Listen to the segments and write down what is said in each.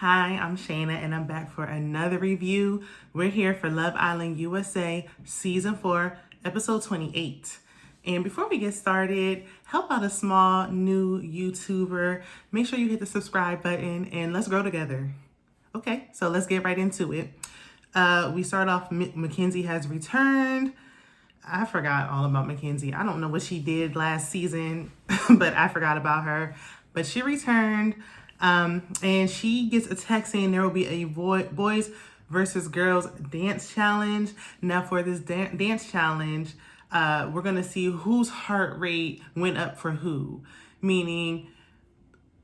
Hi, I'm Shayna and I'm back for another review. We're here for Love Island USA Season 4, Episode 28. And before we get started, help out a small new YouTuber. Make sure you hit the subscribe button and let's grow together. Okay, so let's get right into it. We start off, Mackenzie has returned. I forgot all about Mackenzie. I don't know what she did last season, but I forgot about her. But she returned, and she gets a text saying there will be a boys versus girls dance challenge. Now, for this dance challenge, we're going to see whose heart rate went up for who. Meaning,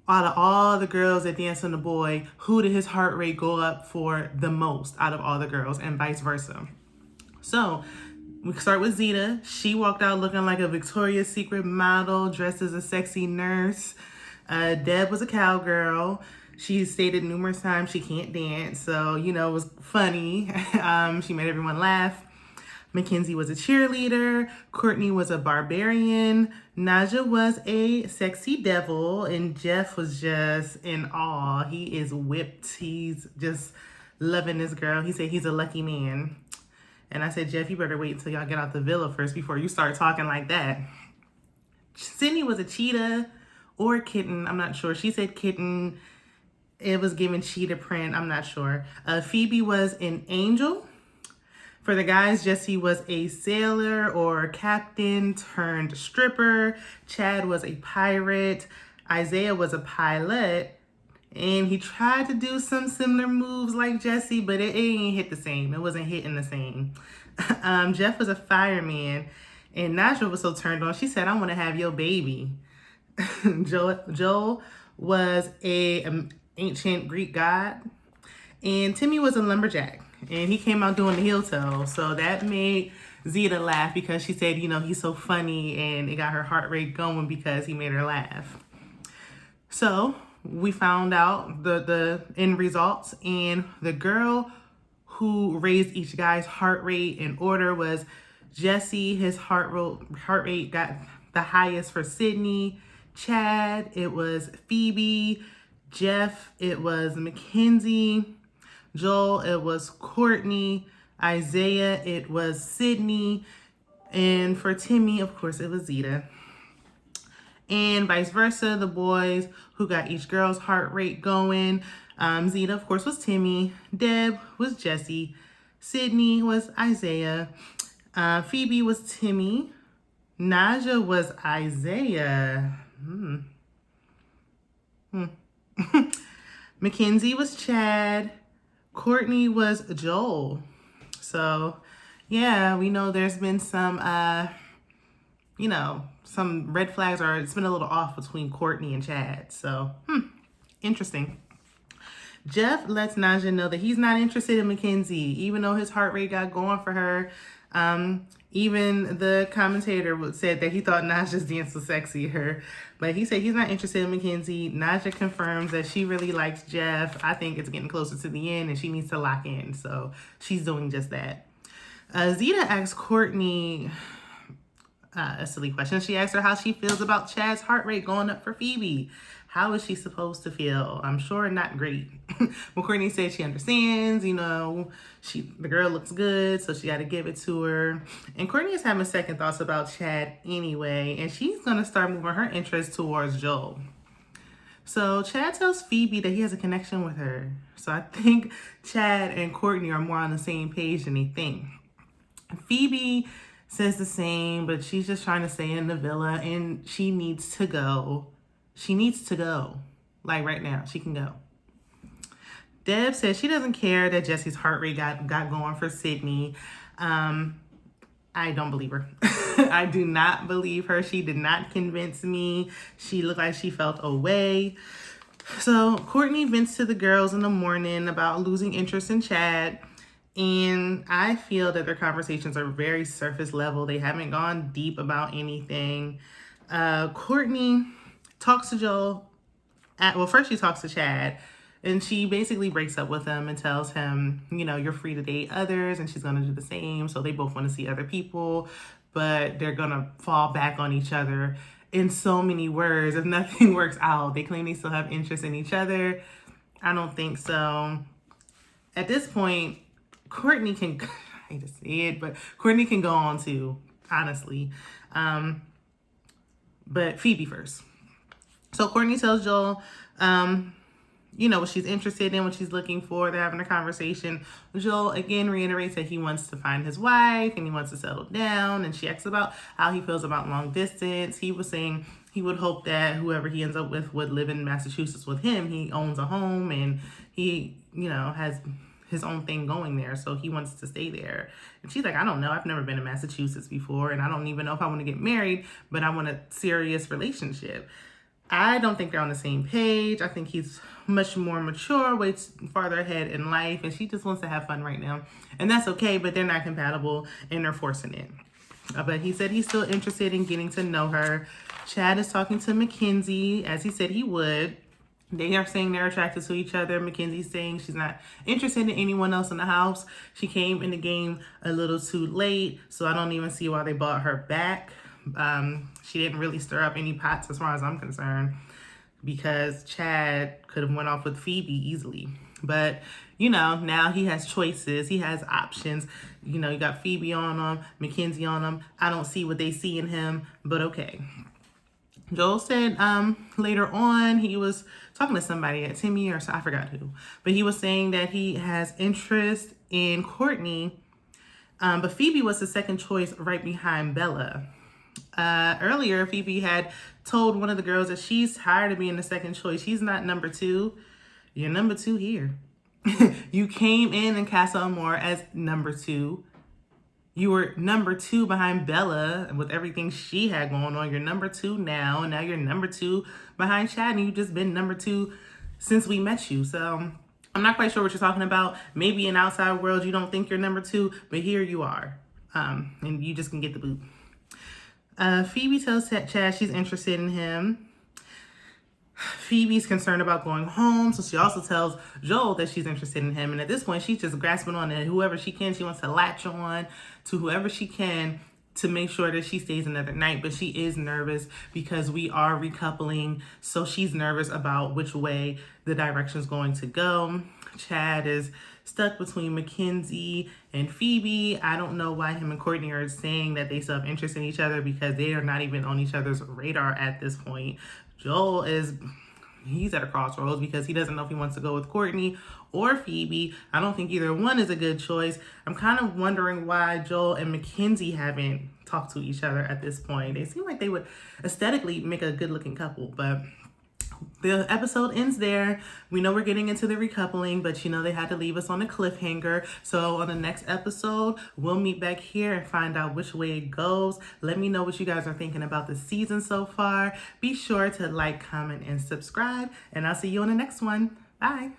out of all the girls that danced on the boy, who did his heart rate go up for the most out of all the girls, and vice versa. So, we start with Zeta. She walked out looking like a Victoria's Secret model dressed as a sexy nurse. Deb was a cowgirl. She stated numerous times she can't dance, so, it was funny. She made everyone laugh. Mackenzie was a cheerleader. Courtney was a barbarian. Naja was a sexy devil. And Jeff was just in awe. He is whipped. He's just loving this girl. He said he's a lucky man. And I said, Jeff, you better wait until y'all get out the villa first before you start talking like that. Sydney was a cheetah or kitten. I'm not sure. She said kitten. It was given cheetah print. I'm not sure. Phoebe was an angel. For the guys, Jesse was a sailor or captain turned stripper. Chad was a pirate. Isaiah was a pilot. And he tried to do some similar moves like Jesse, but it ain't hit the same. It wasn't hitting the same. Jeff was a fireman. And Naja was so turned on. She said, I want to have your baby. Joel was a ancient Greek god. And Timmy was a lumberjack. And he came out doing the heel toe. So that made Zeta laugh because she said, he's so funny. And it got her heart rate going because he made her laugh. So we found out the end results. And the girl who raised each guy's heart rate in order was Jesse. His heart rate got the highest for Sydney. Chad, it was Phoebe. Jeff, it was Mackenzie. Joel, it was Courtney. Isaiah, it was Sydney. And for Timmy, of course, it was Zeta. And vice versa, the boys who got each girl's heart rate going. Zeta, of course, was Timmy. Deb was Jesse. Sydney was Isaiah. Phoebe was Timmy. Naja was Isaiah. Mackenzie was Chad. Courtney was Joel. So, yeah, we know there's been some, some red flags, or it's been a little off between Courtney and Chad. So, interesting. Jeff lets Naja know that he's not interested in Mackenzie, even though his heart rate got going for her. Even the commentator said that he thought Naja's dance was sexier, but he said he's not interested in Mackenzie. Naja confirms that she really likes Jeff. I think it's getting closer to the end and she needs to lock in, so she's doing just that. Zeta asks Courtney a silly question. She asked her how she feels about Chad's heart rate going up for Phoebe. How is she supposed to feel? I'm sure not great. Well, Courtney said she understands, the girl looks good, so she got to give it to her. And Courtney is having second thoughts about Chad anyway, and she's going to start moving her interest towards Joel. So Chad tells Phoebe that he has a connection with her. So I think Chad and Courtney are more on the same page than they think. Phoebe says the same, but she's just trying to stay in the villa, and she needs to go. She needs to go. Like right now, she can go. Deb says she doesn't care that Jesse's heart rate got going for Sydney. I don't believe her. I do not believe her. She did not convince me. She looked like she felt away. So Courtney vents to the girls in the morning about losing interest in Chad. And I feel that their conversations are very surface level. They haven't gone deep about anything. Courtney talks to Joel. First she talks to Chad. And she basically breaks up with him and tells him, you're free to date others. And she's going to do the same. So they both want to see other people. But they're going to fall back on each other in so many words. If nothing works out, they claim they still have interest in each other. I don't think so. At this point, Courtney can, I hate to say it, but Courtney can go on too, honestly. But Phoebe first. So Courtney tells Joel, what she's interested in, what she's looking for. They're having a conversation. Joel again reiterates that he wants to find his wife and he wants to settle down. And she asks about how he feels about long distance. He was saying he would hope that whoever he ends up with would live in Massachusetts with him. He owns a home and he, has his own thing going there. So he wants to stay there. And she's like, I don't know. I've never been to Massachusetts before. And I don't even know if I want to get married, but I want a serious relationship. I don't think they're on the same page. I think he's much more mature, way farther ahead in life, and she just wants to have fun right now. And that's okay, but they're not compatible, and they're forcing it. But he said he's still interested in getting to know her. Chad is talking to Mackenzie, as he said he would. They are saying they're attracted to each other. Mackenzie's saying she's not interested in anyone else in the house. She came in the game a little too late, so I don't even see why they brought her back. She didn't really stir up any pots as far as I'm concerned, because Chad could have went off with Phoebe easily. But, now he has choices. He has options. You got Phoebe on him, Mackenzie on him. I don't see what they see in him, but okay. Joel said later on he was talking to somebody at Timmy or so, I forgot who, but he was saying that he has interest in Courtney, but Phoebe was the second choice right behind Bella. Earlier, Phoebe had told one of the girls that she's tired of being the second choice. She's not number two. You're number two here. You came in Casa Amor as number two. You were number two behind Bella with everything she had going on. You're number two now, and now you're number two behind Chad, and you've just been number two since we met you. So I'm not quite sure what you're talking about. Maybe in outside world you don't think you're number two, but here you are, and you just can get the boot. Phoebe tells Chad she's interested in him. Phoebe's concerned about going home, so she also tells Joel that she's interested in him. And at this point, she's just grasping on to whoever she can. She wants to latch on to whoever she can to make sure that she stays another night. But she is nervous because we are recoupling, so she's nervous about which way the direction is going to go. Chad is stuck between Mackenzie and Phoebe. I don't know why him and Courtney are saying that they still have interest in each other, because they are not even on each other's radar at this point. Joel he's at a crossroads because he doesn't know if he wants to go with Courtney or Phoebe. I don't think either one is a good choice. I'm kind of wondering why Joel and Mackenzie haven't talked to each other at this point. They seem like they would aesthetically make a good looking couple, but the episode ends there. We know we're getting into the recoupling, but they had to leave us on a cliffhanger. So on the next episode, we'll meet back here and find out which way it goes. Let me know what you guys are thinking about the season so far. Be sure to like, comment, and subscribe, and I'll see you on the next one. Bye.